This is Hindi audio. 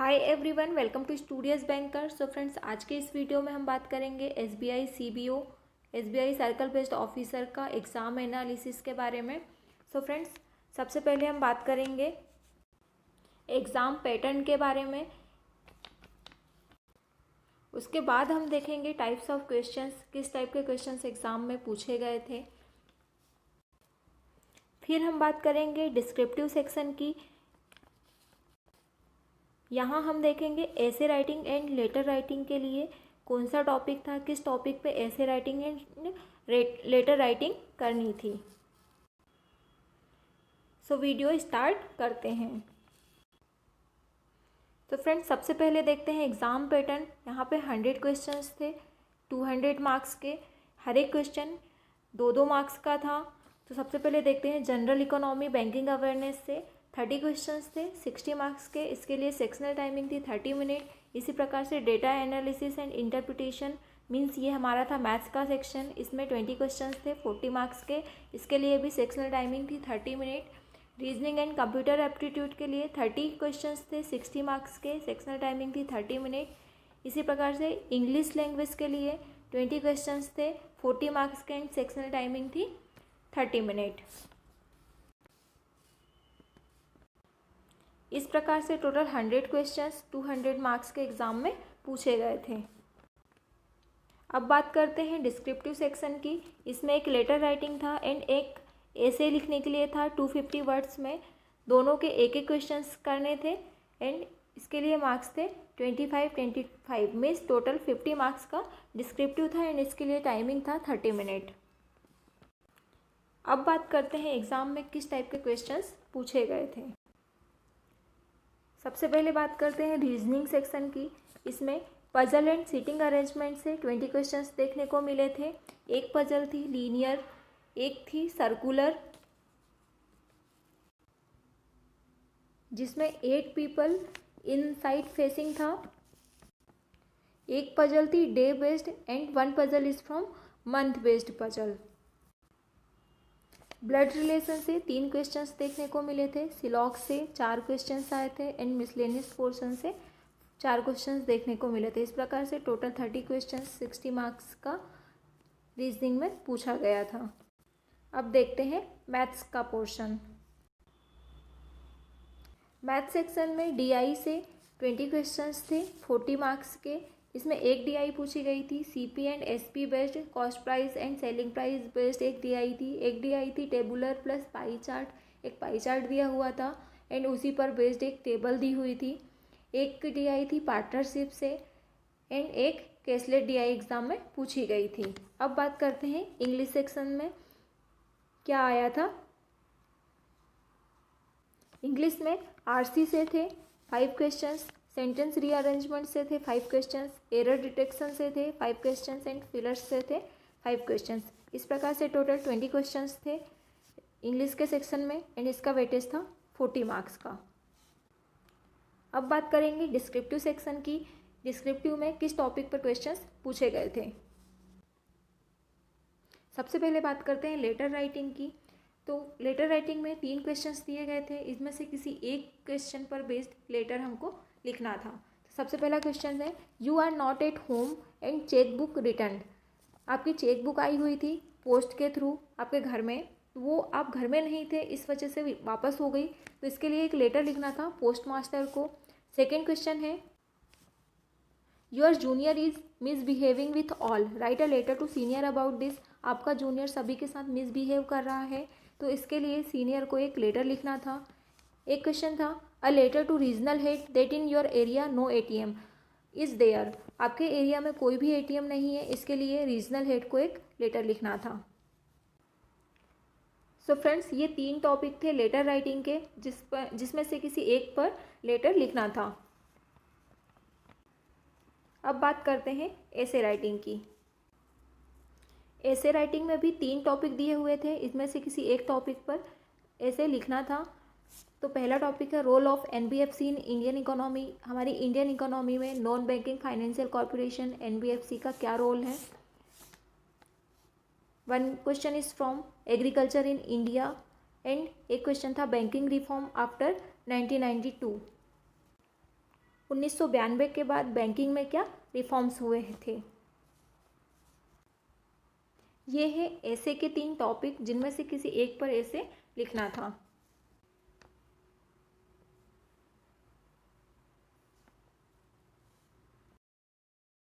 Hi everyone, welcome to studious banker. So friends, आज के इस वीडियो में हम बात करेंगे SBI CBO SBI circle based officer का एग्ज़ाम एनालिसिस के बारे में। सो फ्रेंड्स, सबसे पहले हम बात करेंगे एग्ज़ाम पैटर्न के बारे में। उसके बाद हम देखेंगे टाइप्स ऑफ क्वेश्चंस, किस टाइप के क्वेश्चंस एग्ज़ाम में पूछे गए थे। फिर हम बात करेंगे डिस्क्रिप्टिव सेक्शन की। यहाँ हम देखेंगे ऐसे राइटिंग एंड लेटर राइटिंग के लिए कौन सा टॉपिक था, किस टॉपिक पे ऐसे राइटिंग एंड लेटर राइटिंग करनी थी। सो वीडियो स्टार्ट करते हैं। तो फ्रेंड्स, सबसे पहले देखते हैं एग्ज़ाम पैटर्न। यहाँ पे 100 क्वेश्चंस थे, 200 मार्क्स के। हर एक क्वेश्चन 2-2 मार्क्स का था। तो सबसे पहले देखते हैं जनरल इकोनॉमी बैंकिंग अवेयरनेस से 30 क्वेश्चंस थे, 60 मार्क्स के। इसके लिए सेक्शनल टाइमिंग थी 30 मिनट। इसी प्रकार से data analysis and interpretation means ये हमारा था मैथ्स का सेक्शन। इसमें 20 क्वेश्चंस थे, 40 मार्क्स के। इसके लिए भी सेक्शनल टाइमिंग थी 30 minute. Reasoning and computer aptitude के लिए 30 क्वेश्चंस थे, 60 मार्क्स के। सेक्शनल टाइमिंग थी 30 मिनट। इसी प्रकार से इंग्लिश लैंग्वेज के लिए 20 क्वेश्चंस थे, 40 मार्क्स के एंड सेक्शनल टाइमिंग थी 30 मिनट। इस प्रकार से टोटल 100 क्वेश्चंस 200 मार्क्स के एग्ज़ाम में पूछे गए थे। अब बात करते हैं डिस्क्रिप्टिव सेक्शन की। इसमें एक लेटर राइटिंग था एंड एक ऐसे लिखने के लिए था 250 वर्ड्स में। दोनों के एक एक क्वेश्चंस करने थे एंड इसके लिए मार्क्स थे 25 मीन्स टोटल 50 मार्क्स का डिस्क्रिप्टिव था एंड इसके लिए टाइमिंग था 30 मिनट। अब बात करते हैं एग्ज़ाम में किस टाइप के क्वेश्चंस पूछे गए थे। सबसे पहले बात करते हैं रीजनिंग सेक्शन की। इसमें पजल एंड सीटिंग अरेंजमेंट से 20 क्वेश्चंस देखने को मिले थे। एक पजल थी लीनियर, एक थी सर्कुलर, जिसमें 8 पीपल इन साइड फेसिंग था। एक पजल थी day based and 1 puzzle is from month based puzzle. Blood relation से 3 क्वेश्चंस देखने को मिले थे। सिलॉग से 4 क्वेश्चंस आए थे एंड मिसलेनियस पोर्शन से 4 क्वेश्चंस देखने को मिले थे। इस प्रकार से टोटल 30 क्वेश्चंस 60 मार्क्स का रीजनिंग में पूछा गया था। अब देखते हैं मैथ्स का पोर्शन। मैथ सेक्शन में डीआई से 20 क्वेश्चंस थे, 40 मार्क्स के। इसमें एक डीआई पूछी गई थी CP and SP based, cost price and selling price based एक डीआई थी। एक डीआई थी टेबुलर प्लस पाई चार्ट, एक पाई चार्ट दिया हुआ था एंड उसी पर बेस्ड एक टेबल दी हुई थी। एक डीआई थी पार्टनरशिप से एंड एक कैशलेट डीआई एग्ज़ाम में पूछी गई थी। अब बात करते हैं इंग्लिश सेक्शन में क्या आया था। इंग्लिश में आरसी से थे 5 क्वेश्चंस, सेंटेंस रीअरेंजमेंट से थे 5 क्वेश्चंस, एरर डिटेक्शन से थे 5 क्वेश्चंस एंड फिलर्स से थे 5 क्वेश्चंस। इस प्रकार से टोटल 20 क्वेश्चंस थे इंग्लिश के सेक्शन में एंड इसका वेटेज था 40 मार्क्स का। अब बात करेंगे डिस्क्रिप्टिव सेक्शन की। डिस्क्रिप्टिव में किस टॉपिक पर क्वेश्चंस पूछे गए थे। सबसे पहले बात करते हैं लेटर राइटिंग की। तो लेटर राइटिंग में 3 क्वेश्चंस दिए गए थे। इसमें से किसी एक क्वेश्चन पर बेस्ड लेटर हमको लिखना था। तो सबसे पहला क्वेश्चन है you are not at home and cheque book return. आपकी चेक बुक आई हुई थी पोस्ट के थ्रू आपके घर में, वो आप घर में नहीं थे, इस वजह से वापस हो गई। तो इसके लिए एक लेटर लिखना था पोस्ट मास्टर को। सेकेंड क्वेश्चन है your junior is misbehaving with all, write a letter to senior about this. आपका जूनियर सभी के साथ मिसबिहेव कर रहा है, तो इसके लिए सीनियर को एक लेटर लिखना था। एक क्वेश्चन था a letter to regional head that in your area no ATM is there. आपके एरिया में कोई भी एटीएम नहीं है, इसके लिए रीजनल हेड को एक लेटर लिखना था। सो फ्रेंड्स, ये 3 टॉपिक थे लेटर राइटिंग के जिसमें से किसी एक पर लेटर लिखना था। अब बात करते हैं ऐसे राइटिंग की। ऐसे राइटिंग में भी 3 टॉपिक दिए हुए थे, इसमें से किसी एक टॉपिक पर ऐसे लिखना था। तो पहला टॉपिक है role of NBFC in Indian economy. हमारी इंडियन इकोनॉमी में non banking financial corporation NBFC का क्या रोल है। 1 question is from agriculture in India and एक क्वेश्चन था बैंकिंग रिफॉर्म आफ्टर 1992। 1992 के बाद बैंकिंग में क्या रिफॉर्म्स हुए थे। ये है ऐसे के 3 टॉपिक जिनमें से किसी एक पर ऐसे लिखना था।